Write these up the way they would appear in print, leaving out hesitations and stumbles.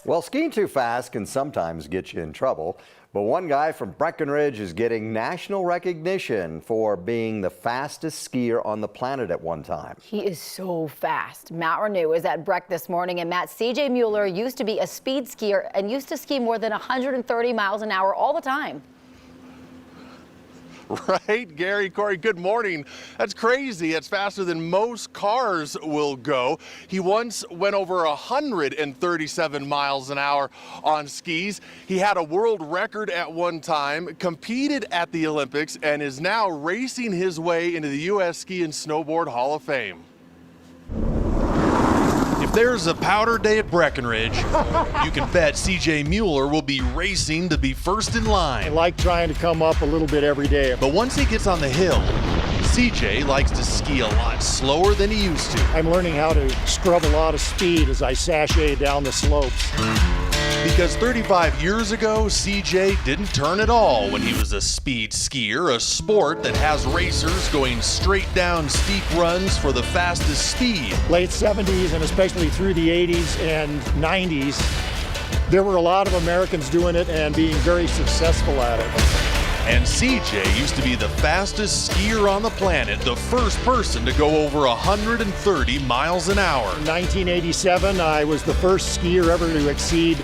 Well, skiing too fast can sometimes get you in trouble, but one guy from Breckenridge is getting national recognition for being the fastest skier on the planet at one time. He is so fast. Matt Renew is at Breck this morning, and Matt, CJ Mueller used to be a speed skier and used to ski more than 130 miles an hour all the time. Right, Gary, Corey, good morning. That's crazy. It's faster than most cars will go. He once went over 137 miles an hour on skis. He had a world record at one time, competed at the Olympics, and is now racing his way into the U.S. Ski and Snowboard Hall of Fame. If there's a powder day at Breckenridge, you can bet CJ Mueller will be racing to be first in line. I like trying to come up a little bit every day. But once he gets on the hill, CJ likes to ski a lot slower than he used to. I'm learning how to scrub a lot of speed as I sashay down the slopes. Because 35 years ago, CJ didn't turn at all when he was a speed skier, a sport that has racers going straight down steep runs for the fastest speed. Late 70s and especially through the 80s and 90s, there were a lot of Americans doing it and being very successful at it. And CJ used to be the fastest skier on the planet, the first person to go over 130 miles an hour. In 1987, I was the first skier ever to exceed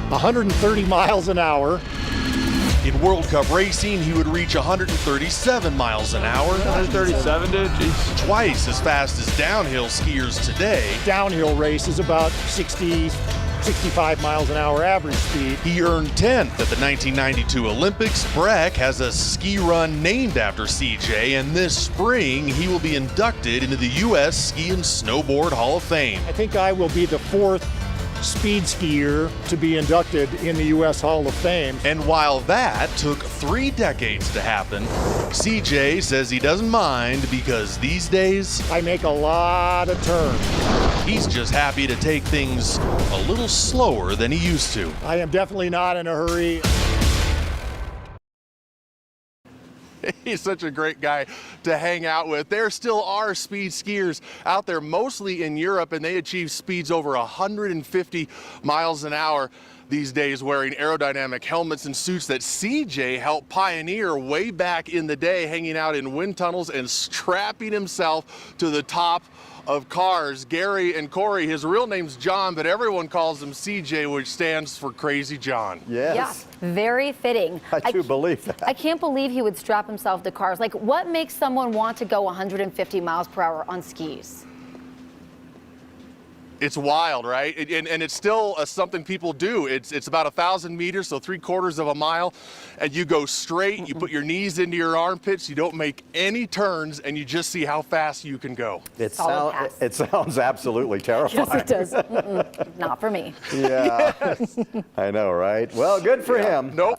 130 miles an hour. In World Cup racing, he would reach 137 miles an hour. 137, dude? Jeez. Twice as fast as downhill skiers today. Downhill race is about 65 miles an hour average speed. He earned 10th at the 1992 Olympics. Breck has a ski run named after CJ, and this spring he will be inducted into the U.S. Ski and Snowboard Hall of Fame. I think I will be the fourth speed skier to be inducted in the U.S. Hall of Fame. And while that took 3 decades to happen, CJ says he doesn't mind because these days I make a lot of turns. he's just happy to take things a little slower than he used to. I am definitely not in a hurry. He's such a great guy to hang out with. There still are speed skiers out there, mostly in Europe, and they achieve speeds over 150 miles an hour these days, wearing aerodynamic helmets and suits that CJ helped pioneer way back in the day, hanging out in wind tunnels and strapping himself to the top of cars. Gary and Corey, his real name's John, but everyone calls him CJ, which stands for Crazy John. Yes. Yeah, very fitting. I do believe that. I can't believe he would strap himself to cars. Like, what makes someone want to go 150 miles per hour on skis? It's wild, right? And it's still something people do. It's about 1,000 meters, so 3/4 of a mile, and you go straight, you put your knees into your armpits, you don't make any turns, and you just see how fast you can go. It Solid pass. sounds absolutely terrifying. Yes, it does. Not for me. Yeah, Yes. I know, right? Well, good for him. Nope.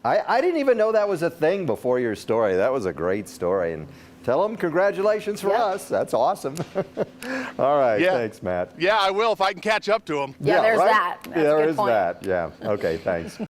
I didn't even know that was a thing before your story. That was a great story. And tell him congratulations for us. That's awesome. All right. Yeah. Thanks, Matt. Yeah, I will if I can catch up to him. Yeah, there's right? that. That's a There good is point. that. Yeah. Okay, thanks.